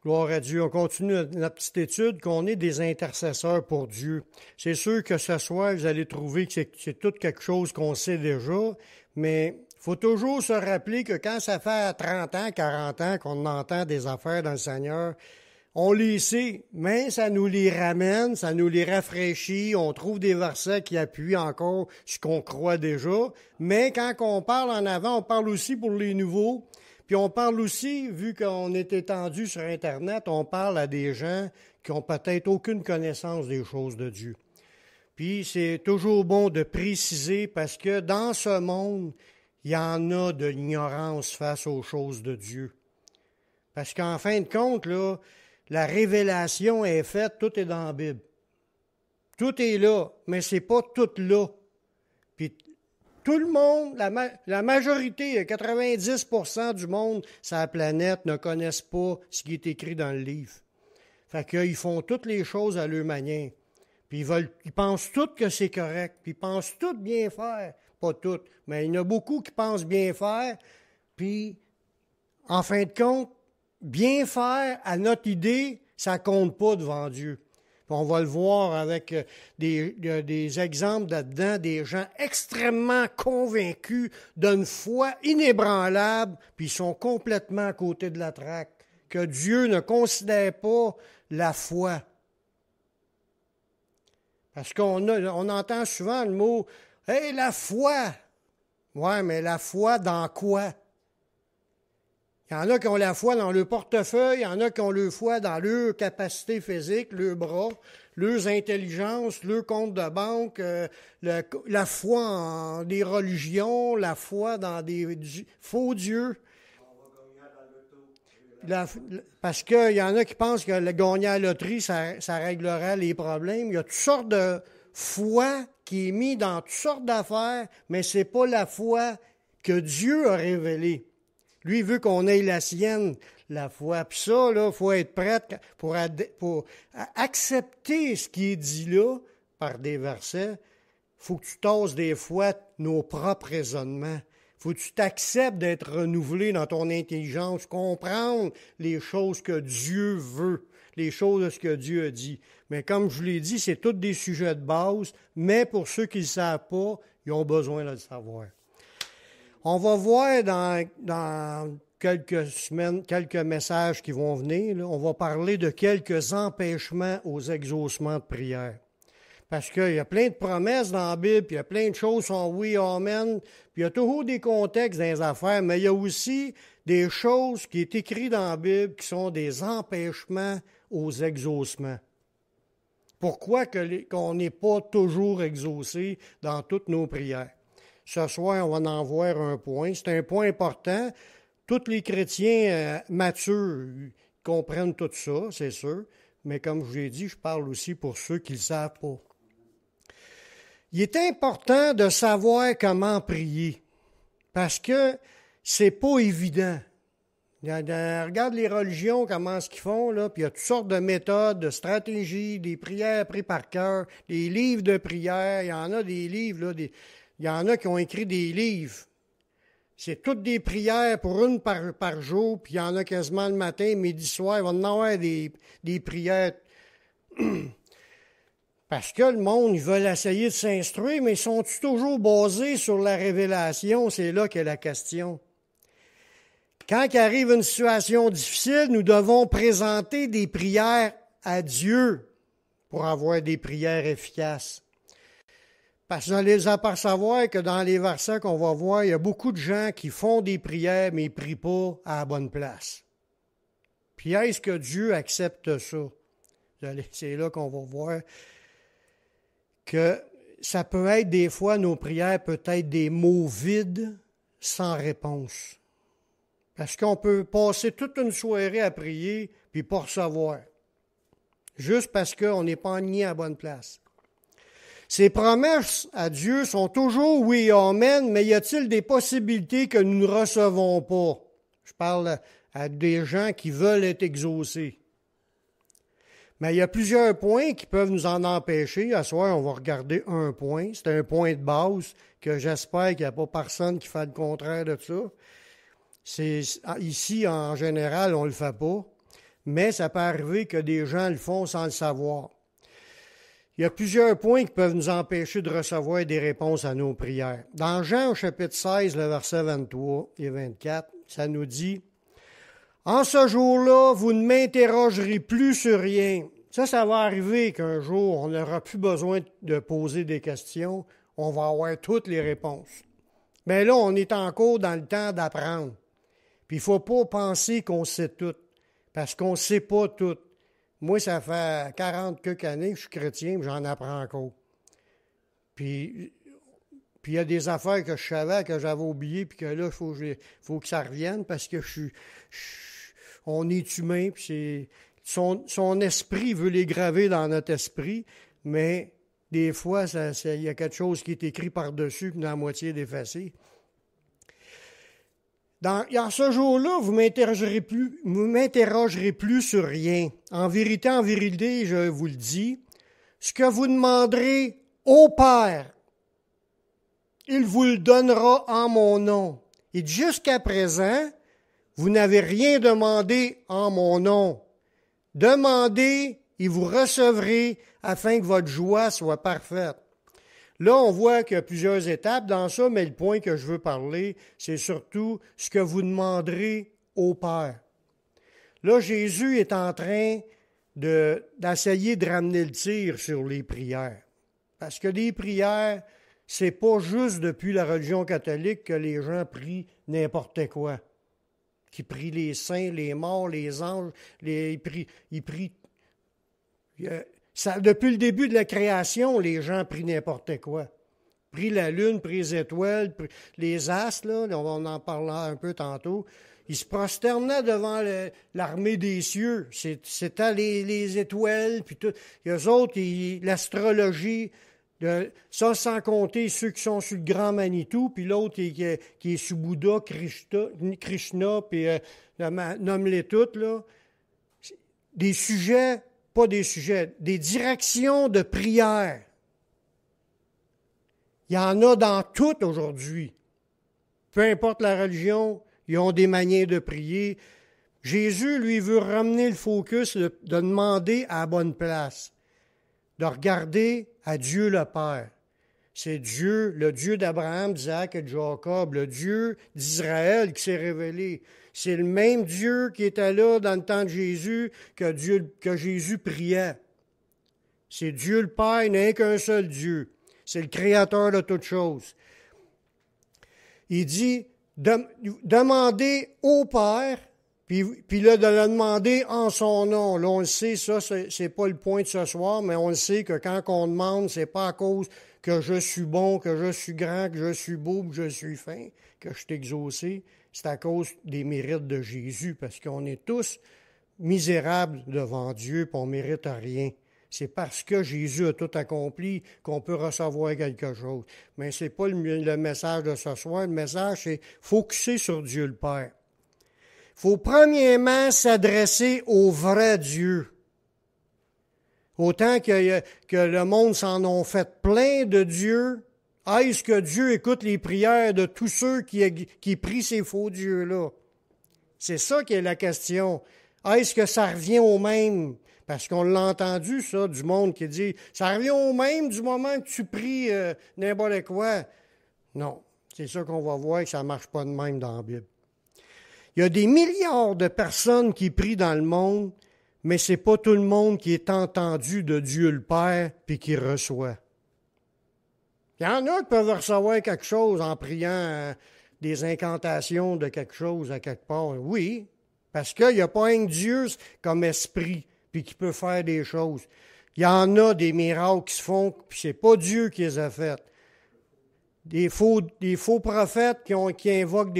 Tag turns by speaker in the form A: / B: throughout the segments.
A: Gloire à Dieu. On continue notre petite étude qu'on est des intercesseurs pour Dieu. C'est sûr que ce soir, vous allez trouver que c'est tout quelque chose qu'on sait déjà, mais il faut toujours se rappeler que quand ça fait 30 ans, 40 ans qu'on entend des affaires dans le Seigneur, on les sait, mais ça nous les ramène, ça nous les rafraîchit, on trouve des versets qui appuient encore ce qu'on croit déjà, mais quand on parle en avant, on parle aussi pour les nouveaux. Puis on parle aussi, vu qu'on est étendu sur Internet, on parle à des gens qui ont peut-être aucune connaissance des choses de Dieu. Puis c'est toujours bon de préciser parce que dans ce monde, il y en a de l'ignorance face aux choses de Dieu. Parce qu'en fin de compte, là, la révélation est faite, tout est dans la Bible. Tout est là, mais c'est pas tout là. Puis tout le monde, la majorité, 90% du monde sur la planète ne connaissent pas ce qui est écrit dans le livre. Fait qu'ils font toutes les choses à leur manière. Puis ils pensent tous que c'est correct. Puis ils pensent tous bien faire. Pas tous, mais il y en a beaucoup qui pensent bien faire. Puis, en fin de compte, bien faire à notre idée, ça compte pas devant Dieu. On va le voir avec des exemples là-dedans, des gens extrêmement convaincus d'une foi inébranlable, puis ils sont complètement à côté de la traque, que Dieu ne considère pas la foi. Parce qu'on entend souvent le mot « Hey, la foi! » Ouais, mais la foi dans quoi? Il y en a qui ont la foi dans leur portefeuille, il y en a qui ont la foi dans leur capacité physique, leurs bras, leurs intelligences, leur compte de banque, la foi en des religions, la foi dans des faux dieux. Parce qu'il y en a qui pensent que le gagner à la loterie, ça réglera les problèmes. Il y a toutes sortes de foi qui est mise dans toutes sortes d'affaires, mais ce n'est pas la foi que Dieu a révélée. Lui, il veut qu'on ait la sienne, la foi. Puis ça, là, il faut être prête pour accepter ce qui est dit là par des versets. Il faut que tu tasses des fois nos propres raisonnements. Il faut que tu t'acceptes d'être renouvelé dans ton intelligence, comprendre les choses que Dieu veut, les choses de ce que Dieu a dit. Mais comme je vous l'ai dit, c'est tous des sujets de base, mais pour ceux qui ne le savent pas, ils ont besoin de le savoir. On va voir dans quelques semaines, quelques messages qui vont venir, là, on va parler de quelques empêchements aux exaucements de prière. Parce qu'il y a plein de promesses dans la Bible, puis il y a plein de choses qui sont oui, amen, puis il y a toujours des contextes dans les affaires, mais il y a aussi des choses qui sont écrites dans la Bible qui sont des empêchements aux exaucements. Pourquoi qu'on n'est pas toujours exaucé dans toutes nos prières? Ce soir, on va en voir un point. C'est un point important. Tous les chrétiens matures comprennent tout ça, c'est sûr. Mais comme je vous l'ai dit, je parle aussi pour ceux qui ne le savent pas. Il est important de savoir comment prier. Parce que c'est pas évident. Regarde les religions, comment est-ce qu'ils font, là, puis il y a toutes sortes de méthodes, de stratégies, des prières prises par cœur, des livres de prière. Il y en a des livres, là, il y en a qui ont écrit des livres. C'est toutes des prières pour une par jour, puis il y en a quasiment le matin, midi, soir. Il va en avoir des prières. Parce que le monde, ils veulent essayer de s'instruire, mais sont-ils toujours basés sur la révélation? C'est là qu'est la question. Quand il arrive une situation difficile, nous devons présenter des prières à Dieu pour avoir des prières efficaces. Parce que vous allez apercevoir que dans les versets qu'on va voir, il y a beaucoup de gens qui font des prières, mais ils ne prient pas à la bonne place. Puis est-ce que Dieu accepte ça? C'est là qu'on va voir que ça peut être des fois, nos prières peuvent être des mots vides sans réponse. Parce qu'on peut passer toute une soirée à prier puis pas recevoir. Juste parce qu'on n'est pas aligné à la bonne place. Ces promesses à Dieu sont toujours oui et amen, mais y a-t-il des possibilités que nous ne recevons pas? Je parle à des gens qui veulent être exaucés. Mais il y a plusieurs points qui peuvent nous en empêcher. À ce soir, on va regarder un point. C'est un point de base que j'espère qu'il n'y a pas personne qui fait le contraire de ça. Ici, en général, on ne le fait pas. mais ça peut arriver que des gens le font sans le savoir. Il y a plusieurs points qui peuvent nous empêcher de recevoir des réponses à nos prières. Dans Jean, au chapitre 16, le verset 23 et 24, ça nous dit « En ce jour-là, vous ne m'interrogerez plus sur rien. » Ça va arriver qu'un jour, on n'aura plus besoin de poser des questions. On va avoir toutes les réponses. Mais là, on est encore dans le temps d'apprendre. Puis il ne faut pas penser qu'on sait tout, parce qu'on ne sait pas tout. Moi, ça fait 40 quelques années que je suis chrétien, mais j'en apprends encore. Puis il y a des affaires que je savais, que j'avais oubliées, puis que là, il faut que ça revienne, parce que on est humain, puis son esprit veut les graver dans notre esprit, mais des fois, il y a quelque chose qui est écrit par-dessus, puis dans la moitié d'effacé. En ce jour-là, vous m'interrogerez plus sur rien. En vérité, je vous le dis, ce que vous demanderez au Père, il vous le donnera en mon nom. Et jusqu'à présent, vous n'avez rien demandé en mon nom. Demandez et vous recevrez afin que votre joie soit parfaite. Là, on voit qu'il y a plusieurs étapes dans ça, mais le point que je veux parler, c'est surtout ce que vous demanderez au Père. Là, Jésus est en train d'essayer de ramener le tir sur les prières. Parce que les prières, c'est pas juste depuis la religion catholique que les gens prient n'importe quoi. Qui prient les saints, les morts, les anges, ils prient. Depuis le début de la création, les gens prient n'importe quoi. Prient la lune, prient les étoiles, prient les astres, là, on en parlera un peu tantôt. Ils se prosternaient devant l'armée des cieux. C'était les étoiles, puis tout. Et eux autres, l'astrologie, ça sans compter ceux qui sont sur le Grand Manitou, puis l'autre qui est sous Bouddha, Krishna, puis nomme-les toutes, là. Des sujets... Pas des sujets, des directions de prière. Il y en a dans tout aujourd'hui. Peu importe la religion, ils ont des manières de prier. Jésus, lui, veut ramener le focus de demander à la bonne place, de regarder à Dieu le Père. C'est Dieu, le Dieu d'Abraham, d'Isaac et de Jacob, le Dieu d'Israël qui s'est révélé. C'est le même Dieu qui était là dans le temps de Jésus que Jésus priait. C'est Dieu le Père, il n'est qu'un seul Dieu. C'est le Créateur de toutes choses. Il dit, demandez au Père, puis là, de le demander en son nom. Là, on le sait, ça, c'est pas le point de ce soir, mais on le sait que quand on demande, c'est pas à cause que je suis bon, que je suis grand, que je suis beau, que je suis fin, que je suis exaucé. C'est à cause des mérites de Jésus, parce qu'on est tous misérables devant Dieu, puis on ne mérite rien. C'est parce que Jésus a tout accompli qu'on peut recevoir quelque chose. Mais ce n'est pas le message de ce soir. Le message, c'est focuser sur Dieu le Père. Il faut premièrement s'adresser au vrai Dieu. Autant que le monde s'en ont fait plein de Dieu, est-ce que Dieu écoute les prières de tous ceux qui prient ces faux dieux-là? C'est ça qui est la question. Est-ce que ça revient au même? Parce qu'on l'a entendu, ça, du monde qui dit « Ça revient au même du moment que tu pries n'importe quoi. » Non, c'est ça qu'on va voir que ça ne marche pas de même dans la Bible. Il y a des milliards de personnes qui prient dans le monde, mais ce n'est pas tout le monde qui est entendu de Dieu le Père puis qui reçoit. Il y en a qui peuvent recevoir quelque chose en priant des incantations de quelque chose à quelque part. Oui, parce qu'il n'y a pas un Dieu comme esprit puis qui peut faire des choses. Il y en a des miracles qui se font, puis c'est pas Dieu qui les a faits. Des faux prophètes qui invoquent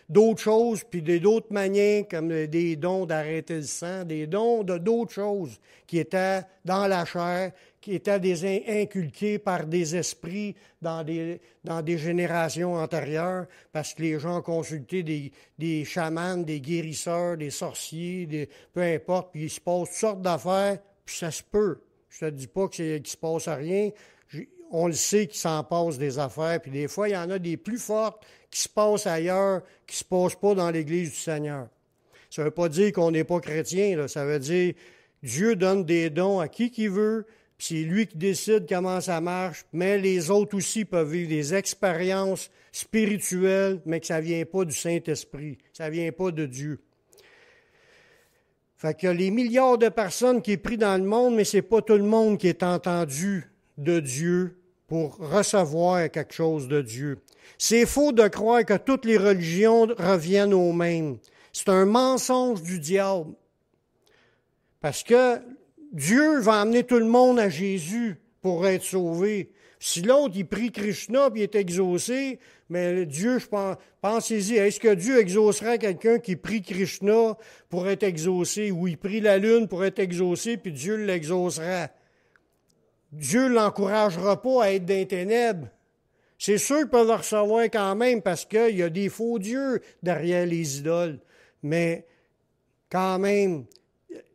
A: d'autres choses, puis d'autres manières, comme des dons d'arrêter le sang, des dons d'autres choses qui étaient dans la chair, qui étaient inculqués par des esprits dans des générations antérieures, parce que les gens ont consulté des chamans, des guérisseurs, des sorciers, peu importe, puis il se passe toutes sortes d'affaires, puis ça se peut. Je ne te dis pas qu'il ne se passe rien. On le sait qu'il s'en passe des affaires, puis des fois, il y en a des plus fortes qui se passent ailleurs, qui ne se passent pas dans l'Église du Seigneur. Ça ne veut pas dire qu'on n'est pas chrétien, là. Ça veut dire Dieu donne des dons à qui qu'il veut, puis c'est lui qui décide comment ça marche, mais les autres aussi peuvent vivre des expériences spirituelles, mais que ça ne vient pas du Saint-Esprit, ça ne vient pas de Dieu. Fait qu'il y a les milliards de personnes qui sont prises dans le monde, mais ce n'est pas tout le monde qui est entendu de Dieu pour recevoir quelque chose de Dieu. C'est faux de croire que toutes les religions reviennent au même. C'est un mensonge du diable. Parce que Dieu va amener tout le monde à Jésus pour être sauvé. Si l'autre, il prie Krishna puis il est exaucé, mais Dieu, pensez-y, est-ce que Dieu exaucera quelqu'un qui prie Krishna pour être exaucé, ou il prie la lune pour être exaucé, puis Dieu l'exaucera? Dieu ne l'encouragera pas à être dans les ténèbres. C'est sûr qu'ils peuvent le recevoir quand même parce qu'il y a des faux dieux derrière les idoles. Mais quand même,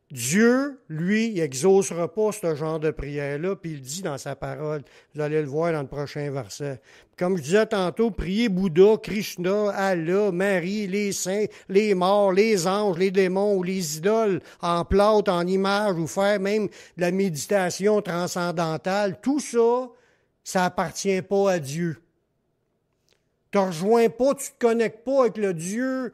A: Dieu, lui, il n'exaucera pas ce genre de prière-là, puis il dit dans sa parole. Vous allez le voir dans le prochain verset. Comme je disais tantôt, prier Bouddha, Krishna, Allah, Marie, les saints, les morts, les anges, les démons ou les idoles en plâtre, en image, ou faire même de la méditation transcendantale, tout ça, ça appartient pas à Dieu. Tu ne rejoins pas, tu ne te connectes pas avec le Dieu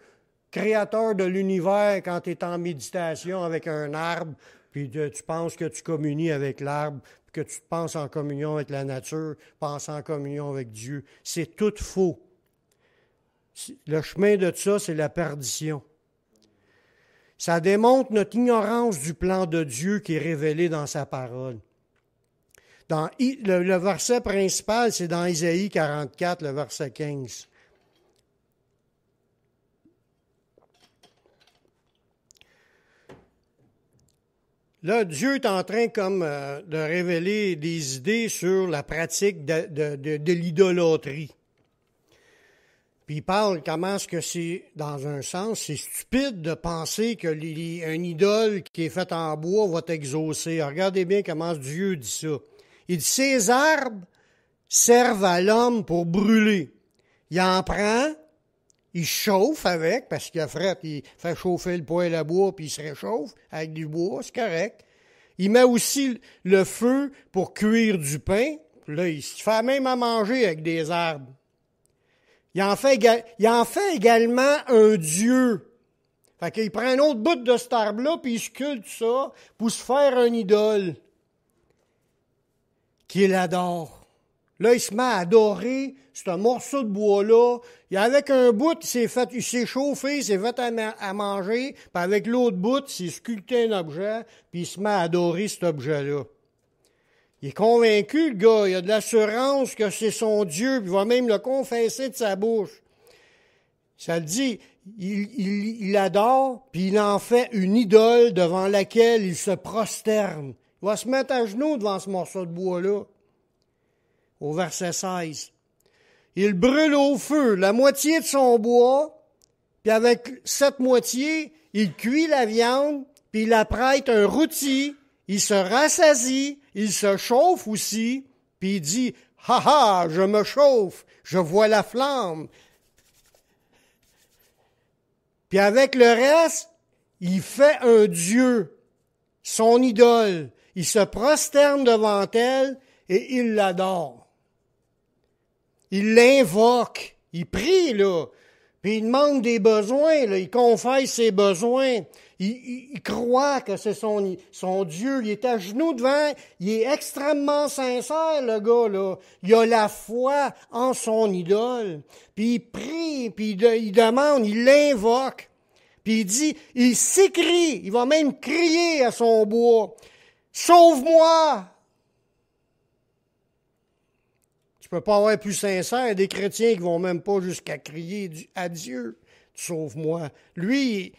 A: créateur de l'univers quand tu es en méditation avec un arbre, puis tu penses que tu communies avec l'arbre, que tu te penses en communion avec la nature, penses en communion avec Dieu. C'est tout faux. Le chemin de ça, c'est la perdition. Ça démontre notre ignorance du plan de Dieu qui est révélé dans sa parole. Le verset principal, c'est dans Isaïe 44, le verset 15. Là, Dieu est en train de révéler des idées sur la pratique de l'idolâtrie. Puis il parle comment est-ce que c'est, dans un sens, c'est stupide de penser qu'un idole qui est fait en bois va t'exaucer. Regardez bien comment Dieu dit ça. Il dit, ces arbres servent à l'homme pour brûler. Il en prend, il chauffe avec, parce qu'il a fret, il fait chauffer le poêle à bois, puis il se réchauffe avec du bois, c'est correct. Il met aussi le feu pour cuire du pain. Là, il se fait même à manger avec des arbres. Il en fait également un dieu. Fait qu'il prend un autre bout de cet arbre-là, puis il sculpte ça pour se faire un idole qu'il adore. Là, il se met à adorer ce morceau de bois-là. Avec un bout, il s'est chauffé, il s'est fait à manger, puis avec l'autre bout, il s'est sculpté un objet, puis il se met à adorer cet objet-là. Il est convaincu, le gars, il a de l'assurance que c'est son Dieu, puis il va même le confesser de sa bouche. Ça le dit, il adore, puis il en fait une idole devant laquelle il se prosterne. Il va se mettre à genoux devant ce morceau de bois-là. Au verset 16. Il brûle au feu la moitié de son bois, puis avec cette moitié, il cuit la viande, puis il apprête un rôti, il se rassasie, il se chauffe aussi, puis il dit « Ha ha, je me chauffe, je vois la flamme. » Puis avec le reste, il fait un dieu, son idole. Il se prosterne devant elle et il l'adore. Il l'invoque, il prie, là, puis il demande des besoins, là, il confesse ses besoins, il croit que c'est son Dieu, il est à genoux devant, il est extrêmement sincère, le gars, là. Il a la foi en son idole, puis il prie, puis il demande, il l'invoque, puis il dit, il s'écrie, il va même crier à son bois, « Sauve-moi! » Tu peux pas avoir plus sincère des chrétiens qui vont même pas jusqu'à crier à Dieu, « Sauve-moi ». Lui,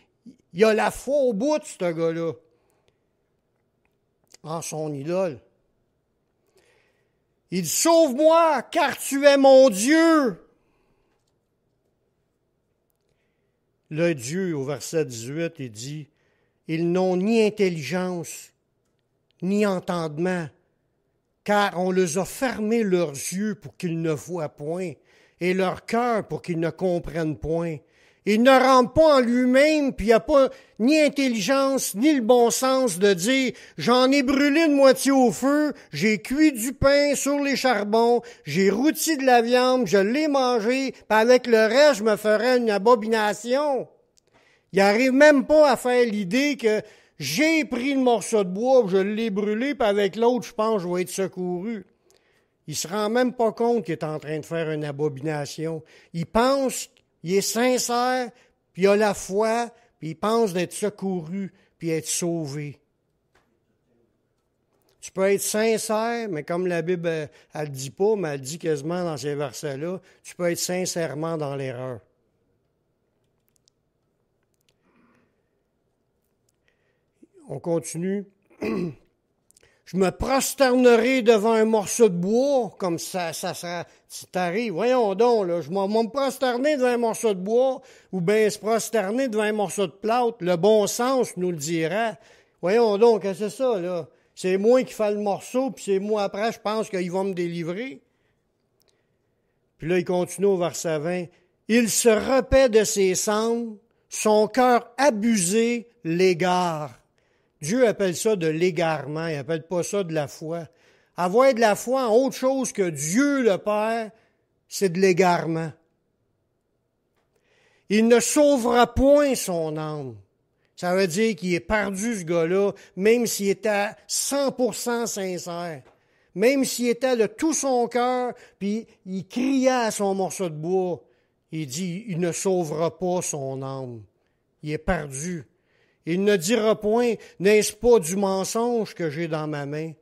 A: il a la foi au bout de ce gars-là, en son idole. Il dit, « Sauve-moi, car tu es mon Dieu ». Le Dieu, au verset 18, il dit, « Ils n'ont ni intelligence, ni entendement, car on les a fermé leurs yeux pour qu'ils ne voient point, et leur cœur pour qu'ils ne comprennent point. Il ne rentre pas en lui-même, puis il n'a pas ni intelligence, ni le bon sens de dire « J'en ai brûlé de moitié au feu, j'ai cuit du pain sur les charbons, j'ai rôti de la viande, je l'ai mangé, puis avec le reste, je me ferai une abomination. » Il n'arrive même pas à faire l'idée que j'ai pris le morceau de bois, je l'ai brûlé, puis avec l'autre, je pense que je vais être secouru. Il se rend même pas compte qu'il est en train de faire une abomination. Il pense, il est sincère, puis il a la foi, puis il pense d'être secouru, puis être sauvé. Tu peux être sincère, mais comme la Bible, elle ne dit pas, mais elle dit quasiment dans ces versets-là, tu peux être sincèrement dans l'erreur. On continue. Je me prosternerai devant un morceau de bois, comme ça t'arrive. Voyons donc, là, je vais me prosterner devant un morceau de bois, ou bien se prosterner devant un morceau de plâtre. Le bon sens nous le dira. Voyons donc, qu'est-ce que c'est ça, là? C'est moi qui fais le morceau, puis c'est moi après, je pense qu'ils vont me délivrer. Puis là, il continue au verset 20. Il se repaît de ses cendres, son cœur abusé l'égare. Dieu appelle ça de l'égarement, il n'appelle pas ça de la foi. Avoir de la foi en autre chose que Dieu le Père, c'est de l'égarement. Il ne sauvera point son âme. Ça veut dire qu'il est perdu, ce gars-là, même s'il était à 100% sincère. Même s'il était de tout son cœur, puis il criait à son morceau de bois. Il dit, il ne sauvera pas son âme. Il est perdu. Il ne dira point, n'est-ce pas du mensonge que j'ai dans ma main?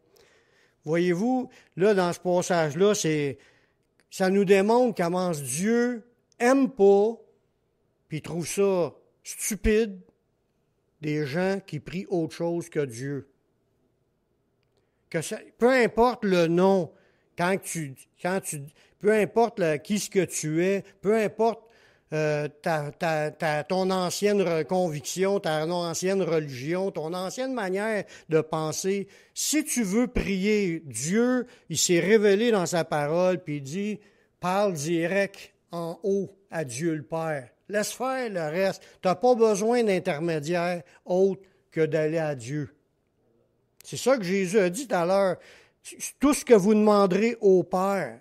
A: Voyez-vous, là, dans ce passage-là, ça nous démontre comment Dieu aime pas, puis il trouve ça stupide, des gens qui prient autre chose que Dieu. Peu importe le nom, peu importe qui ce que tu es, peu importe ton ancienne conviction, ta ancienne religion, ton ancienne manière de penser. Si tu veux prier Dieu, il s'est révélé dans sa parole, puis il dit, parle direct en haut à Dieu le Père. Laisse faire le reste. Tu n'as pas besoin d'intermédiaire autre que d'aller à Dieu. C'est ça que Jésus a dit tout à l'heure. Tout ce que vous demanderez au Père.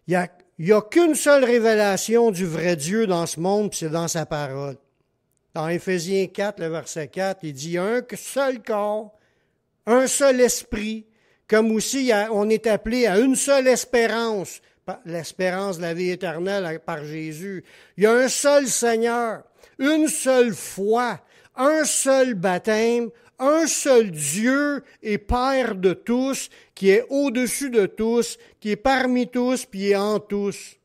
A: Il n'y a qu'une seule révélation du vrai Dieu dans ce monde, puis c'est dans sa parole. Dans Éphésiens 4, le verset 4, il dit « Un seul corps, un seul esprit, comme aussi on est appelé à une seule espérance, l'espérance de la vie éternelle par Jésus. Il y a un seul Seigneur, une seule foi, un seul baptême, un seul Dieu et Père de tous, qui est au-dessus de tous, qui est parmi tous, puis est en tous.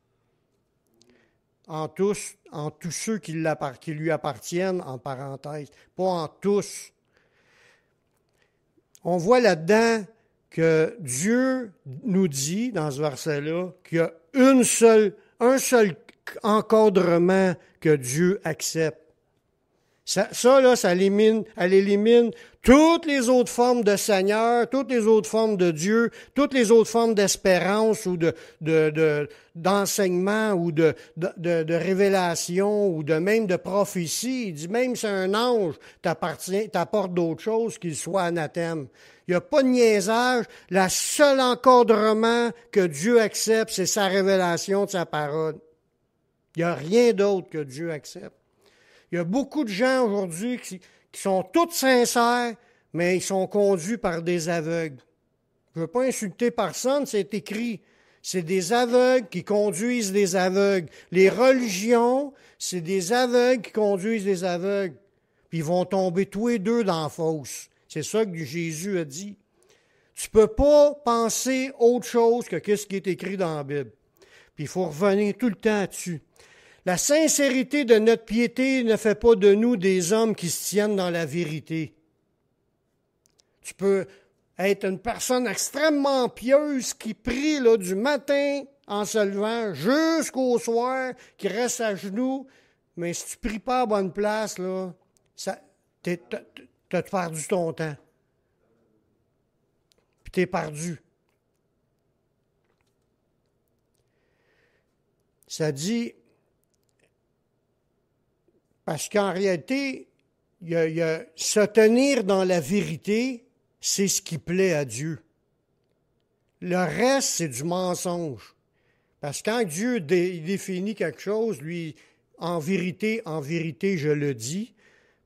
A: En tous ceux qui lui appartiennent, en parenthèse, pas en tous. On voit là-dedans que Dieu nous dit, dans ce verset-là, qu'il y a un seul encadrement que Dieu accepte. Ça élimine toutes les autres formes de Seigneur, toutes les autres formes de Dieu, toutes les autres formes d'espérance ou d'enseignement ou de révélation ou même de prophétie. Il dit même si un ange t'apporte d'autres choses, qu'il soit anathème. Il n'y a pas de niaisage. Le seul encadrement que Dieu accepte, c'est sa révélation de sa parole. Il n'y a rien d'autre que Dieu accepte. Il y a beaucoup de gens aujourd'hui qui sont tous sincères, mais ils sont conduits par des aveugles. Je ne veux pas insulter personne, c'est écrit. C'est des aveugles qui conduisent des aveugles. Les religions, c'est des aveugles qui conduisent des aveugles. Puis ils vont tomber tous les deux dans la fosse. C'est ça que Jésus a dit. Tu ne peux pas penser autre chose que ce qui est écrit dans la Bible. Puis il faut revenir tout le temps là-dessus. La sincérité de notre piété ne fait pas de nous des hommes qui se tiennent dans la vérité. Tu peux être une personne extrêmement pieuse qui prie là, du matin en se levant jusqu'au soir, qui reste à genoux, mais si tu ne pries pas à bonne place, là, tu as perdu ton temps. Puis tu es perdu. Ça dit... Parce qu'en réalité, se tenir dans la vérité, c'est ce qui plaît à Dieu. Le reste, c'est du mensonge. Parce que quand Dieu définit quelque chose, lui, en vérité, je le dis.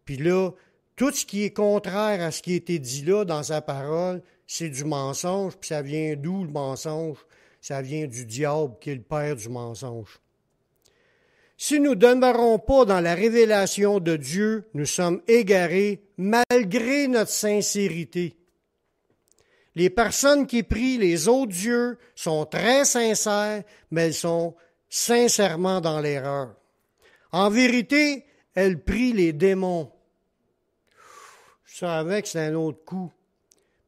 A: Puis là, tout ce qui est contraire à ce qui a été dit là dans sa parole, c'est du mensonge. Puis ça vient d'où le mensonge? Ça vient du diable qui est le père du mensonge. Si nous ne demeurons pas dans la révélation de Dieu, nous sommes égarés malgré notre sincérité. Les personnes qui prient les autres dieux sont très sincères, mais elles sont sincèrement dans l'erreur. En vérité, elles prient les démons. Je savais que c'est un autre coup.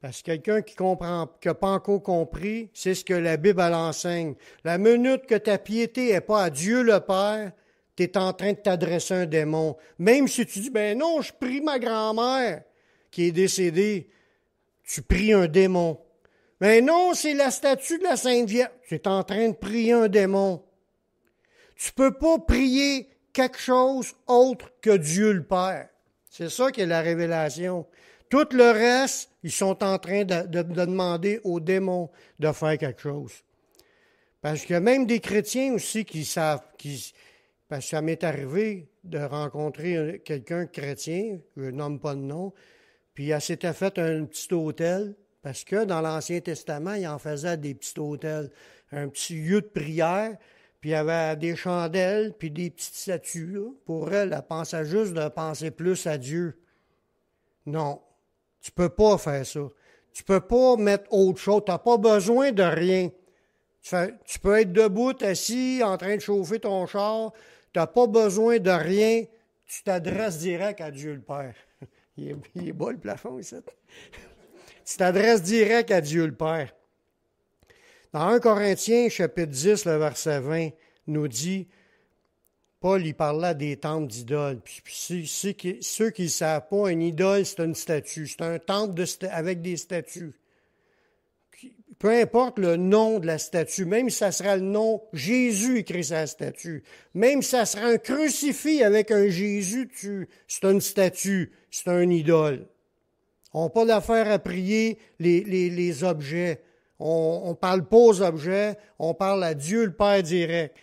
A: Parce que quelqu'un qui n'a pas encore compris, c'est ce que la Bible enseigne. La minute que ta piété n'est pas à Dieu le Père, tu es en train de t'adresser à un démon. Même si tu dis, ben non, je prie ma grand-mère qui est décédée, tu pries un démon. Mais non, c'est la statue de la Sainte Vierge. Tu es en train de prier un démon. Tu ne peux pas prier quelque chose autre que Dieu le Père. C'est ça qui est la révélation. Tout le reste, ils sont en train de demander aux démons de faire quelque chose. Parce qu'il y a même des chrétiens aussi qui savent, parce que ça m'est arrivé de rencontrer quelqu'un chrétien, je ne nomme pas de nom, puis elle s'était fait un petit hôtel, parce que dans l'Ancien Testament, il en faisait des petits hôtels, un petit lieu de prière, puis il y avait des chandelles, puis des petites statues. Là. Pour elle pensait juste de penser plus à Dieu. Non, tu peux pas faire ça. Tu peux pas mettre autre chose. Tu n'as pas besoin de rien. Tu peux être debout, assis, en train de chauffer ton char. Tu n'as pas besoin de rien. Tu t'adresses direct à Dieu le Père. Il est bas le plafond, ici. Tu t'adresses direct à Dieu le Père. Dans 1 Corinthiens, chapitre 10, le verset 20, nous dit, Paul, il parlait des temples d'idoles. Puis ceux qui ne savent pas, une idole, c'est une statue. C'est un temple avec des statues. Peu importe le nom de la statue, même si ça sera le nom Jésus écrit sur la statue, même si ça sera un crucifix avec un Jésus dessus, c'est une statue, c'est un idole. On n'a pas d'affaire à prier les objets. On ne parle pas aux objets, on parle à Dieu le Père direct.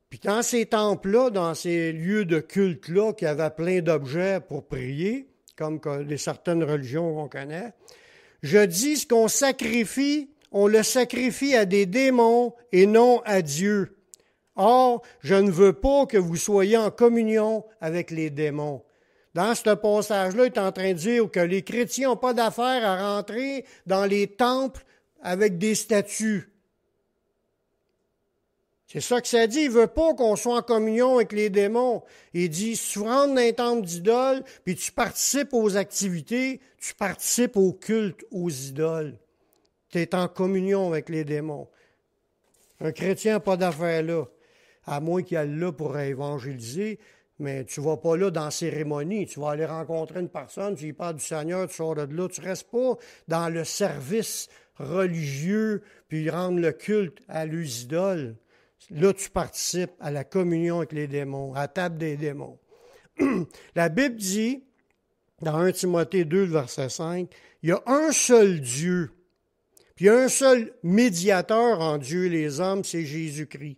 A: Puis dans ces temples-là, dans ces lieux de culte-là, qui avaient plein d'objets pour prier, comme certaines religions qu'on connaît, je dis ce qu'on sacrifie, on le sacrifie à des démons et non à Dieu. Or, je ne veux pas que vous soyez en communion avec les démons. Dans ce passage-là, il est en train de dire que les chrétiens n'ont pas d'affaire à rentrer dans les temples avec des statues. C'est ça que ça dit. Il ne veut pas qu'on soit en communion avec les démons. Il dit, si tu rentres dans un temple d'idoles, puis tu participes aux activités, tu participes au culte aux idoles. Tu es en communion avec les démons. Un chrétien n'a pas d'affaire là, à moins qu'il aille là pour évangéliser, mais tu ne vas pas là dans la cérémonie. Tu vas aller rencontrer une personne, tu lui parles du Seigneur, tu sors de là. Tu ne restes pas dans le service religieux, puis rendre le culte à leurs idoles. Là, tu participes à la communion avec les démons, à la table des démons. La Bible dit, dans 1 Timothée 2, verset 5, il y a un seul Dieu, puis il y a un seul médiateur en Dieu et les hommes, c'est Jésus-Christ.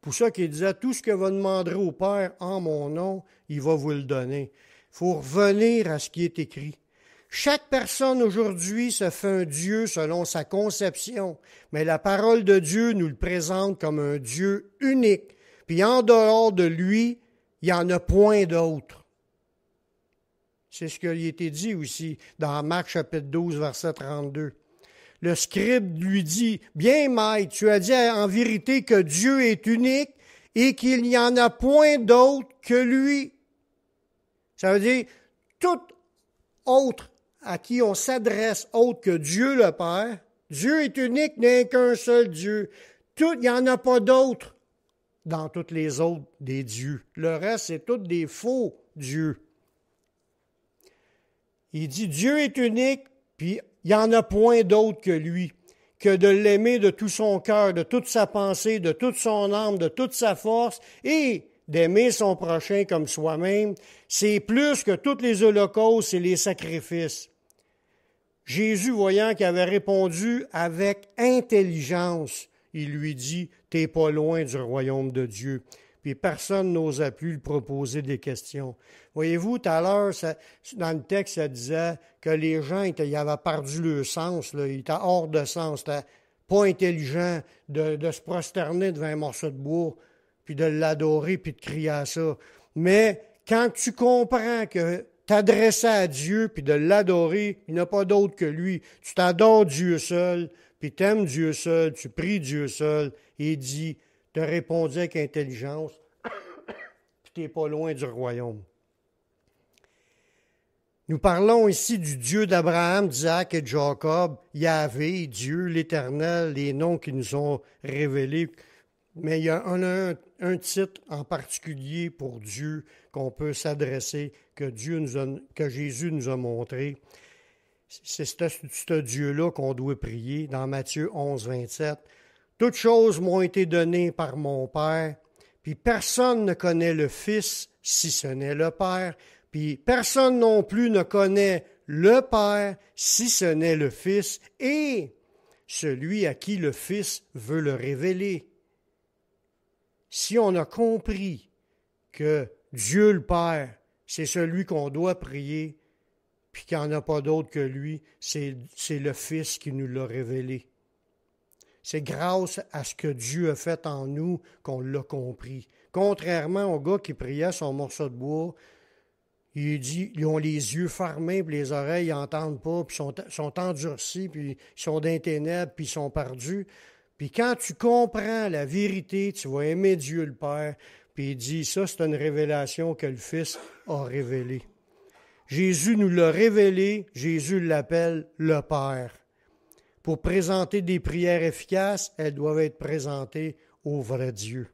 A: Pour ça qu'il disait, tout ce que vous demanderez au Père en mon nom, il va vous le donner. Il faut revenir à ce qui est écrit. Chaque personne aujourd'hui se fait un Dieu selon sa conception, mais la parole de Dieu nous le présente comme un Dieu unique. Puis en dehors de lui, il n'y en a point d'autre. C'est ce qui a été dit aussi dans Marc chapitre 12, verset 32. Le scribe lui dit, « Bien, maître, tu as dit en vérité que Dieu est unique et qu'il n'y en a point d'autre que lui. » Ça veut dire, tout autre à qui on s'adresse autre que Dieu le Père, Dieu est unique, n'est qu'un seul Dieu. Il n'y en a pas d'autre dans toutes les autres des dieux. Le reste, c'est tous des faux dieux. Il dit, Dieu est unique, puis il n'y en a point d'autre que lui, que de l'aimer de tout son cœur, de toute sa pensée, de toute son âme, de toute sa force, et d'aimer son prochain comme soi-même, c'est plus que tous les holocaustes et les sacrifices. Jésus, voyant qu'il avait répondu avec intelligence, il lui dit « T'es pas loin du royaume de Dieu ». Puis personne n'osa plus lui proposer des questions. Voyez-vous, tout à l'heure, dans le texte, ça disait que les gens ils avaient perdu le sens, là, ils étaient hors de sens, c'était pas intelligent de se prosterner devant un morceau de bois, puis de l'adorer, puis de crier à ça. Mais quand tu comprends que t'adresser à Dieu, puis de l'adorer, il n'y a pas d'autre que lui. Tu t'adores Dieu seul, puis t'aimes Dieu seul, tu pries Dieu seul, et il dit, te répondis avec intelligence, puis t'es pas loin du royaume. Nous parlons ici du Dieu d'Abraham, d'Isaac et de Jacob, Yahvé, Dieu, l'Éternel, les noms qui nous sont révélés. Mais il y a un titre en particulier pour Dieu qu'on peut s'adresser, que Jésus nous a montré. C'est ce Dieu-là qu'on doit prier dans Matthieu 11, 27. « Toutes choses m'ont été données par mon Père, puis personne ne connaît le Fils si ce n'est le Père, puis personne non plus ne connaît le Père si ce n'est le Fils, et celui à qui le Fils veut le révéler. » Si on a compris que Dieu le Père, c'est celui qu'on doit prier, puis qu'il n'y en a pas d'autre que lui, c'est le Fils qui nous l'a révélé. C'est grâce à ce que Dieu a fait en nous qu'on l'a compris. Contrairement au gars qui priait son morceau de bois, il dit, ils ont les yeux fermés, puis les oreilles n'entendent pas, puis sont endurcis, puis ils sont dans les ténèbres, puis ils sont perdus. Puis quand tu comprends la vérité, tu vas aimer Dieu le Père, puis il dit, ça c'est une révélation que le Fils a révélée. Jésus nous l'a révélé, Jésus l'appelle le Père. Pour présenter des prières efficaces, elles doivent être présentées au vrai Dieu.